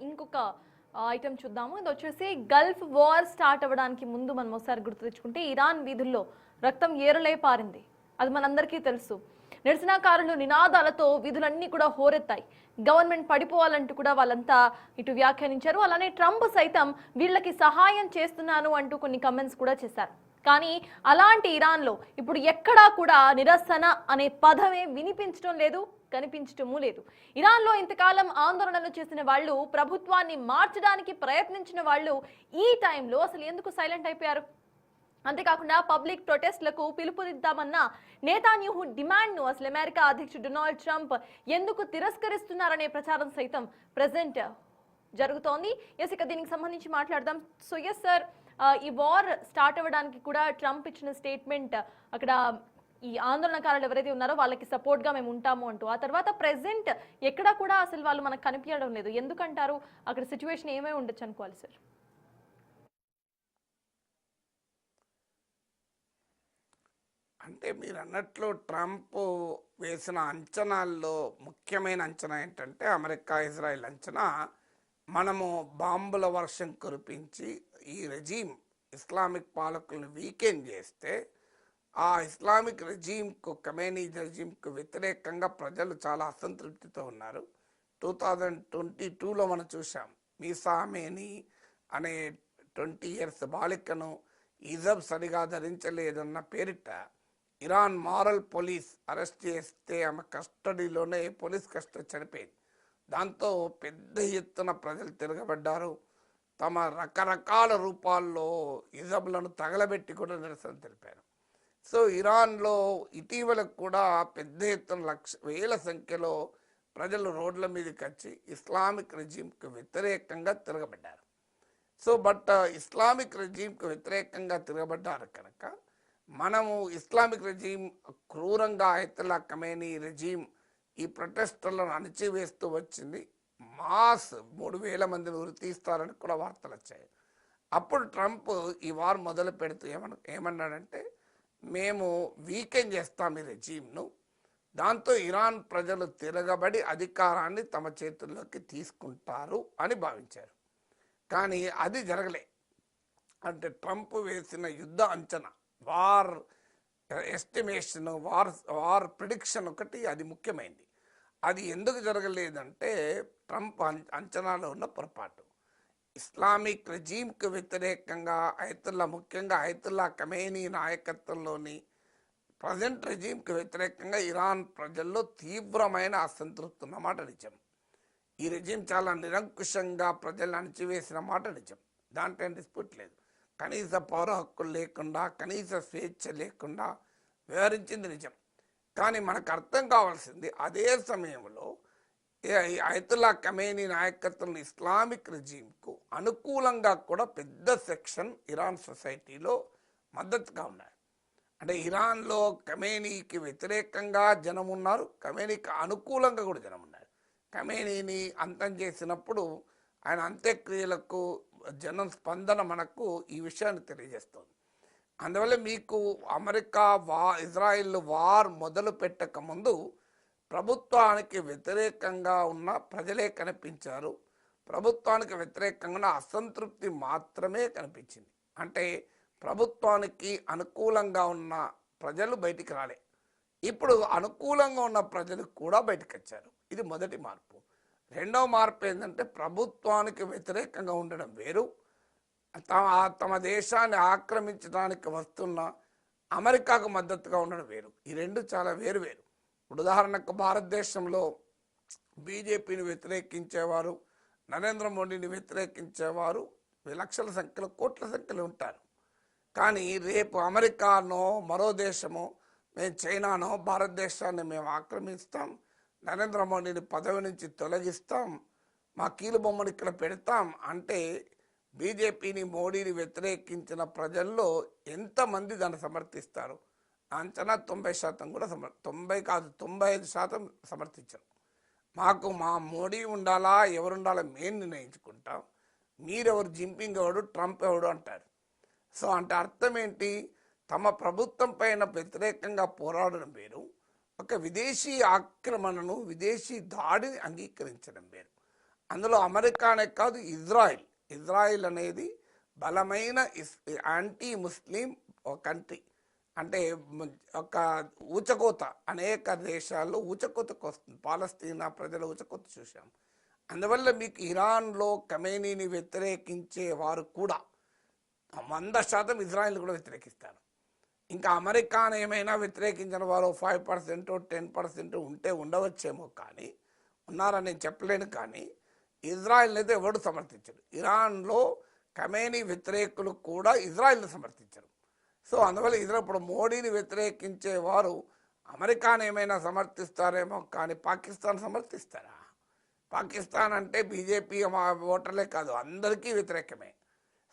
ఇంకొక ఐటమ్ చూద్దాము. ఇది వచ్చేసి గల్ఫ్ వార్ స్టార్ట్ అవ్వడానికి ముందు మనం ఒకసారి గుర్తు తెచ్చుకుంటే ఇరాన్ వీధుల్లో రక్తం ఏరులై పారింది. అది మనందరికీ తెలుసు. నిరసనకారులు నినాదాలతో వీధులన్నీ కూడా హోరెత్తాయి. గవర్నమెంట్ పడిపోవాలంటూ కూడా వాళ్ళంతా ఇటు వ్యాఖ్యానించారు. అలానే ట్రంప్ సైతం వీళ్ళకి సహాయం చేస్తున్నాను అంటూ కొన్ని కమెంట్స్ కూడా చేశారు. కానీ అలాంటి ఇరాన్లో ఇప్పుడు ఎక్కడా కూడా నిరసన అనే పదమే వినిపించడం లేదు, కనిపించటము లేదు. ఇరాన్లో ఇంతకాలం ఆందోళనలు చేసిన వాళ్ళు, ప్రభుత్వాన్ని మార్చడానికి ప్రయత్నించిన వాళ్ళు ఈ టైంలో అసలు ఎందుకు సైలెంట్ అయిపోయారు? అంతేకాకుండా పబ్లిక్ ప్రొటెస్ట్లకు పిలుపునిద్దామన్న నేతాన్యాహు డిమాండ్ను అసలు అమెరికా అధ్యక్షుడు డొనాల్డ్ ట్రంప్ ఎందుకు తిరస్కరిస్తున్నారనే ప్రచారం సైతం ప్రెసెంట్ జరుగుతోంది. ఎస్, ఇక దీనికి సంబంధించి మాట్లాడదాం. సో ఎస్ సార్, ఈ వార్ స్టార్ట్ అవ్వడానికి కూడా ట్రంప్ ఇచ్చిన స్టేట్మెంట్, అక్కడ ఈ ఆందోళనకారులు ఎవరైతే ఉన్నారో వాళ్ళకి సపోర్ట్ గా మేము ఉంటాము అంటూ, ఆ తర్వాత ప్రెసెంట్ ఎక్కడా కూడా అసలు వాళ్ళు మనకు కనిపించడం లేదు. ఎందుకంటారు? అక్కడ సిచ్యువేషన్ ఏమై ఉండొచ్చు అనుకోవాలి సార్? అంటే మీరు అన్నట్లు ట్రంప్ వేసిన అంచనాల్లో ముఖ్యమైన అంచనా ఏంటంటే, అమెరికా ఇజ్రాయెల్ అంచనా, మనము బాంబుల వర్షం కురిపించి ఈ రెజీమ్ ఇస్లామిక్ పాలకులను వీకెండ్ చేస్తే ఆ ఇస్లామిక్ రెజీమ్కు, ఖమేనీ రెజీమ్కు వ్యతిరేకంగా ప్రజలు చాలా అసంతృప్తితో ఉన్నారు. 2022లో మనం చూసాం, మీసా అమేనీ అనే 20 years బాలికను హిజబ్ సరిగా ధరించలేదన్న పేరిట ఇరాన్ మారల్ పోలీస్ అరెస్ట్ చేస్తే ఆమె కస్టడీలోనే, పోలీస్ కస్టడీ చనిపోయింది. దాంతో పెద్ద ఎత్తున ప్రజలు తిరగబడ్డారు. తమ రకరకాల రూపాల్లో హిజబ్లను తగలబెట్టి కూడా నిరసన తెలిపారు. సో ఇరాన్లో ఇటీవల కూడా పెద్ద ఎత్తున వేల సంఖ్యలో ప్రజలు రోడ్ల మీదకి వచ్చి ఇస్లామిక్ రెజీమ్కి వ్యతిరేకంగా తిరగబడ్డారు. సో బట్ ఇస్లామిక్ రెజీమ్కి వ్యతిరేకంగా తిరగబడ్డారు కనుక మనము ఇస్లామిక్ రెజీమ్ క్రూరంగా, అయతుల్లా ఖమేనీ రెజీమ్ ఈ ప్రొటెస్టర్లను అణిచివేస్తూ వచ్చింది. మాస్ 3,000 మందిని ఉరి తీస్తారని కూడా వార్తలు వచ్చాయి. అప్పుడు ట్రంప్ ఈ వార్ మొదలు పెడుతూ ఏమన్నాడంటే, మేము వీకెండ్ చేస్తాం ఈ రెజీమ్ను, దాంతో ఇరాన్ ప్రజలు తిరగబడి అధికారాన్ని తమ చేతుల్లోకి తీసుకుంటారు అని భావించారు. కానీ అది జరగలే. అంటే ట్రంప్ వేసిన యుద్ధ అంచనా, వార్ ఎస్టిమేషన్, వార్ ప్రిడిక్షన్ ఒకటి, అది ముఖ్యమైనది. అది ఎందుకు జరగలేదంటే ట్రంప్ అంచనాలో ఉన్న పొరపాటు. ఇస్లామిక్ రెజీమ్కి వ్యతిరేకంగా ముఖ్యంగా అయతుల్లా ఖమేనీ నాయకత్వంలోని ప్రజెంట్ రెజీమ్కి వ్యతిరేకంగా ఇరాన్ ప్రజల్లో తీవ్రమైన అసంతృప్తి ఉన్నమాట నిజం. ఈ రెజీమ్ చాలా నిరంకుశంగా ప్రజలను అణిచివేసిన మాట నిజం, దాంట్లో డిస్ప్యూట్ లేదు. కనీస పౌర హక్కులు లేకుండా, కనీస స్వేచ్ఛ లేకుండా వివరించింది నిజం. కానీ మనకు అర్థం కావాల్సింది, అదే సమయంలో అయతుల్లా ఖమేనీ నాయకత్వం ఇస్లామిక్ రెజీమ్కు అనుకూలంగా కూడా పెద్ద సెక్షన్ ఇరాన్ సొసైటీలో మద్దతుగా ఉన్నారు. అంటే ఇరాన్లో ఖమేనీకి వ్యతిరేకంగా జనం ఉన్నారు, ఖమేనీకి అనుకూలంగా కూడా జనం ఉన్నారు. ఖమేనీని అంతం చేసినప్పుడు ఆయన అంత్యక్రియలకు జనం స్పందన మనకు ఈ విషయాన్ని తెలియజేస్తుంది. అందువల్ల మీకు అమెరికా ఇజ్రాయిల్ వార్ మొదలు పెట్టక ముందు ప్రభుత్వానికి వ్యతిరేకంగా ఉన్న ప్రజలే కనిపించారు. ప్రభుత్వానికి వ్యతిరేకంగా అసంతృప్తి మాత్రమే కనిపించింది. అంటే ప్రభుత్వానికి అనుకూలంగా ఉన్న ప్రజలు బయటికి రాలే. ఇప్పుడు అనుకూలంగా ఉన్న ప్రజలు కూడా బయటకు వచ్చారు. ఇది మొదటి మార్పు. రెండవ మార్పు ఏంటంటే, ప్రభుత్వానికి వ్యతిరేకంగా ఉండడం వేరు, తమ దేశాన్ని ఆక్రమించడానికి వస్తున్న అమెరికాకు మద్దతుగా ఉండడం వేరు. ఈ రెండు చాలా వేరు వేరు. ఇప్పుడు ఉదాహరణకు భారతదేశంలో బీజేపీని వ్యతిరేకించేవారు, నరేంద్ర మోడీని వ్యతిరేకించేవారు లక్షల సంఖ్యలో, కోట్ల సంఖ్యలో ఉంటారు. కానీ రేపు అమెరికానో మరో దేశమో, మేము చైనానో భారతదేశాన్ని మేము ఆక్రమిస్తాం, నరేంద్ర మోడీని పదవి నుంచి తొలగిస్తాం, మా కీలు బొమ్మను ఇక్కడ పెడతాం అంటే బీజేపీని, మోడీని వ్యతిరేకించిన ప్రజల్లో ఎంతమంది దాన్ని సమర్థిస్తారు? అంచనా 90% కూడా 90 కాదు 95% సమర్థించరు. మా మోడీ ఉండాలా, ఎవరుండాలా మేము నిర్ణయించుకుంటాం, మీరెవరు, జింపింగ్ ఎవడు, ట్రంప్ ఎవడు అంటారు. సో అంటే అర్థం ఏంటి? తమ ప్రభుత్వం పైన వ్యతిరేకంగా పోరాడడం వేరు, ఒక విదేశీ ఆక్రమణను, విదేశీ దాడిని అంగీకరించడం వేరు. అందులో అమెరికానే కాదు, ఇజ్రాయిల్ అనేది బలమైన యాంటీ ముస్లిం కంట్రీ. అంటే ఒక ఊచకోత అనేక దేశాల్లో ఊచకోతకు వస్తుంది. పాలస్తీనా ప్రజల ఊచకోత చూసాం. అందువల్ల మీకు ఇరాన్లో ఖమేనీని వ్యతిరేకించే వారు కూడా 100% ఇజ్రాయిల్ కూడా వ్యతిరేకిస్తారు. ఇంకా అమెరికాను ఏమైనా వ్యతిరేకించిన వారు 5% 10% ఉంటే ఉండవచ్చేమో, కానీ ఉన్నారని నేను చెప్పలేను. కానీ ఇజ్రాయిల్ని అయితే ఎవడు సమర్థించరు. ఇరాన్లో ఖమేనీ వ్యతిరేకులు కూడా ఇజ్రాయిల్ని సమర్థించరు. సో అందువల్ల ఇజ్రాయిల్ ఇప్పుడు మోడీని వ్యతిరేకించే వారు అమెరికాను ఏమైనా సమర్థిస్తారేమో, కానీ పాకిస్తాన్ సమర్థిస్తారా? పాకిస్తాన్ అంటే బీజేపీ ఓటర్లే కాదు, అందరికీ వ్యతిరేకమే.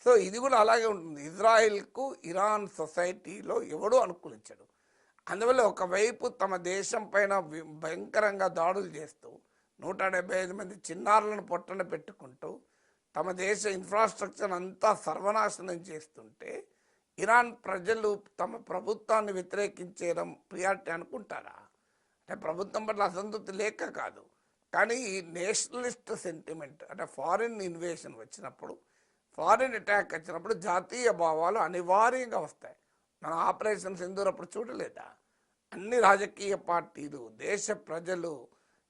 సో ఇది కూడా అలాగే ఉంటుంది. ఇజ్రాయిల్కు ఇరాన్ సొసైటీలో ఎవడూ అనుకూలించడు. అందువల్ల ఒకవైపు తమ దేశం పైన భయంకరంగా దాడులు చేస్తూ 175 మంది చిన్నారులను పొట్టన పెట్టుకుంటూ తమ దేశ ఇన్ఫ్రాస్ట్రక్చర్ అంతా సర్వనాశనం చేస్తుంటే ఇరాన్ ప్రజలు తమ ప్రభుత్వాన్ని వ్యతిరేకించడం ప్రియారిటీ అనుకుంటారా? అంటే ప్రభుత్వం పట్ల అసంతృప్తి లేక కాదు, కానీ ఈ నేషనలిస్ట్ సెంటిమెంట్, అంటే ఫారిన్ ఇన్వేషన్ వచ్చినప్పుడు, ఫారిన్ అటాక్ వచ్చినప్పుడు జాతీయ భావాలు అనివార్యంగా వస్తాయి. మన ఆపరేషన్ సింధూర్ అప్పుడు చూడలేదా? అన్ని రాజకీయ పార్టీలు, దేశ ప్రజలు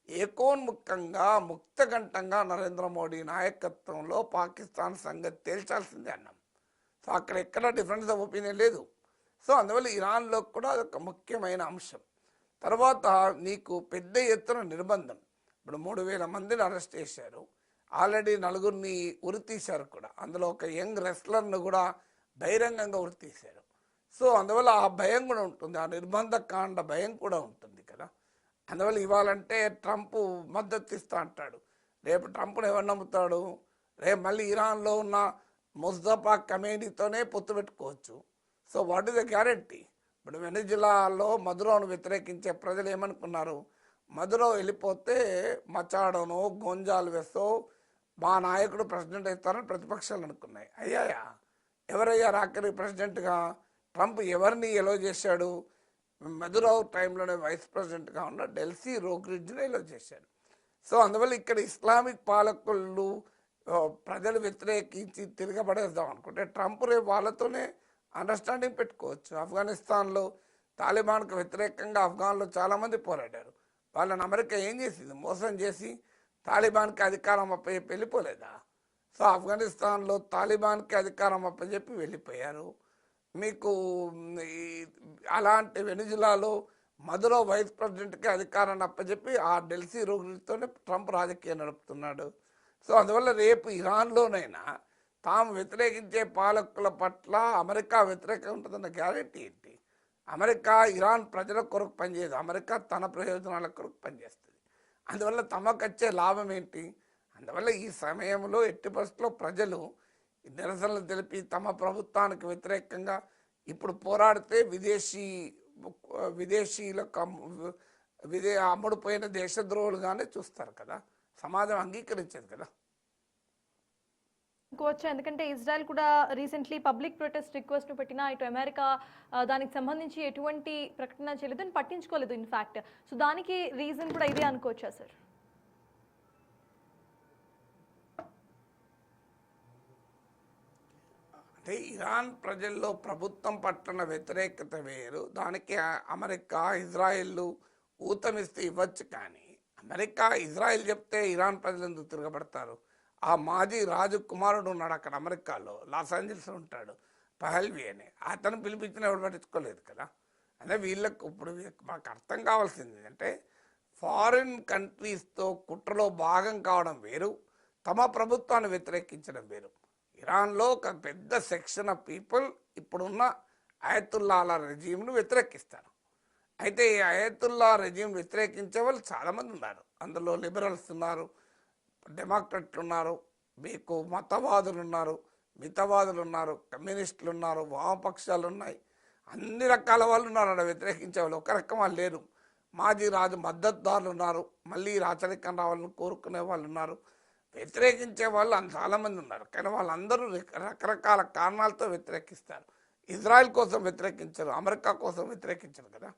ఏకోన్ముఖంగా ముక్తకంఠంగా నరేంద్ర మోడీ నాయకత్వంలో పాకిస్తాన్ సంగతి తేల్చాల్సిందే అన్నాం. సో అక్కడ ఎక్కడ డిఫరెన్స్ ఆఫ్ ఒపీనియన్ లేదు. సో అందువల్ల ఇరాన్లో కూడా అదొక ముఖ్యమైన అంశం. తర్వాత నీకు పెద్ద ఎత్తున నిర్బంధం. ఇప్పుడు 3,000 మందిని అరెస్ట్ చేశారు. ఆల్రెడీ 4 ఉరి తీశారు కూడా. అందులో ఒక యంగ్ రెస్లర్ను కూడా బహిరంగంగా ఉరి తీశారు. సో అందువల్ల ఆ భయం కూడా ఉంటుంది, ఆ నిర్బంధ కాండ భయం కూడా ఉంటుంది కదా. అందువల్ల ఇవ్వాలంటే ట్రంప్ మద్దతు ఇస్తా అంటాడు. రేపు ట్రంప్ను ఎవరు నమ్ముతాడు? రేపు మళ్ళీ ఇరాన్లో ఉన్న ముస్తఫా ఖమేనీతోనే పొత్తు పెట్టుకోవచ్చు. So what is the guarantee? ఇప్పుడు వెనిజులాలో మదురోను వ్యతిరేకించే ప్రజలు ఏమనుకున్నారు? మదురో వెళ్ళిపోతే మచాడోనో గోంజాల్వెసో మా నాయకుడు ప్రెసిడెంట్ అవుతారని ప్రతిపక్షాలు అనుకున్నాయి. అయ్యాయా? ఎవరయ్యారు ఆఖరి ప్రెసిడెంట్గా? ట్రంప్ ఎవరిని ఎలో చేశాడు? మదురో టైంలోనే వైస్ ప్రెసిడెంట్గా ఉన్న డెల్సీ రోడ్రిగ్స్ని ఎలో చేశాడు. సో అందువల్ల ఇక్కడ ఇస్లామిక్ పాలకులు ప్రజలు వ్యతిరేకించి తిరగబడేద్దాం అనుకుంటే ట్రంప్ రేపు వాళ్ళతోనే అండర్స్టాండింగ్ పెట్టుకోవచ్చు. ఆఫ్ఘనిస్తాన్లో తాలిబాన్కు వ్యతిరేకంగా ఆఫ్ఘన్లో చాలామంది పోరాడారు. వాళ్ళని అమెరికా ఏం చేసింది? మోసం చేసి తాలిబాన్కి అధికారం అప్పచెప్పి వెళ్ళిపోలేదా? సో ఆఫ్ఘనిస్తాన్లో తాలిబాన్కి అధికారం అప్పచెప్పి వెళ్ళిపోయారు. మీకు అలాంటి వెనిజులాలో మదురో వైస్ ప్రెసిడెంట్కి అధికారాన్ని అప్పచెప్పి ఆ డెల్సీ రోడ్రిగ్స్తోనే ట్రంప్ రాజకీయం నడుపుతున్నాడు. సో అందువల్ల రేపు ఇరాన్లోనైనా తాము వ్యతిరేకించే పాలకుల పట్ల అమెరికా వ్యతిరేకంగా ఉంటుందన్న గ్యారెంటీ ఏంటి? అమెరికా ఇరాన్ ప్రజల కొరకు పనిచేయదు, అమెరికా తన ప్రయోజనాల కొరకు పనిచేస్తుంది. అందువల్ల తమకు వచ్చే లాభం ఏంటి? అందువల్ల ఈ సమయంలో ఎట్టి పరిస్థితుల్లో ప్రజలు నిరసనలు తెలిపి తమ ప్రభుత్వానికి వ్యతిరేకంగా ఇప్పుడు పోరాడితే విదేశీయులకు అమ్ముడుపోయిన దేశద్రోహులుగానే చూస్తారు కదా, సమాజం అంగీకరించదు కదా. అనుకోవచ్చు. ఎందుకంటే ఇజ్రాయెల్ కూడా రీసెంట్లీ పబ్లిక్ ప్రొటెస్ట్ రిక్వెస్ట్ పెట్టినా ఇటు అమెరికా దానికి సంబంధించి ఎటువంటి ప్రకటన చేయలేదు అని పట్టించుకోలేదు ఇన్ఫ్యాక్ట్. సో దానికి రీజన్ కూడా ఇదే అనుకోవచ్చా సార్? అంటే ఇరాన్ ప్రజల్లో ప్రభుత్వం పట్ల వ్యతిరేకత వేరు, దానికి అమెరికా ఇజ్రాయెల్ ఊతమిస్తే ఇవ్వచ్చు. కానీ అమెరికా ఇజ్రాయెల్ చెప్తే ఇరాన్ ప్రజలు ఎందుకు తిరగబడతారు? ఆ మాజీ రాజు కుమారుడు ఉన్నాడు అక్కడ అమెరికాలో, లాస్ ఏంజల్స్ ఉంటాడు, పహల్వి అని. అతను పిలిపించిన ఎవరు పట్టించుకోలేదు కదా. అంటే వీళ్ళకు ఇప్పుడు మాకు అర్థం కావాల్సింది అంటే ఫారిన్ కంట్రీస్తో కుట్రలో భాగం కావడం వేరు, తమ ప్రభుత్వాన్ని వ్యతిరేకించడం వేరు. ఇరాన్లో ఒక పెద్ద సెక్షన్ ఆఫ్ పీపుల్ ఇప్పుడున్న అయతుల్లాల రెజీమ్ను వ్యతిరేకిస్తారు. అయితే ఈ అయతుల్లా రెజీమ్ వ్యతిరేకించే వాళ్ళు చాలామంది ఉన్నారు. అందులో లిబరల్స్ ఉన్నారు, డెమోక్రట్లు ఉన్నారు, మీకు మతవాదులు ఉన్నారు, మితవాదులు ఉన్నారు, కమ్యూనిస్టులు ఉన్నారు, వామపక్షాలు ఉన్నాయి, అన్ని రకాల వాళ్ళు ఉన్నారు. అక్కడ వ్యతిరేకించే వాళ్ళు ఒక రకం వాళ్ళు లేరు. మాజీ రాజు మద్దతుదారులు ఉన్నారు, మళ్ళీ రాచరికం రావాలని కోరుకునే వాళ్ళు ఉన్నారు, వ్యతిరేకించే వాళ్ళు చాలామంది ఉన్నారు. కానీ వాళ్ళందరూ రకరకాల కారణాలతో వ్యతిరేకిస్తారు. ఇజ్రాయెల్ కోసం వ్యతిరేకించరు, అమెరికా కోసం వ్యతిరేకించరు కదా.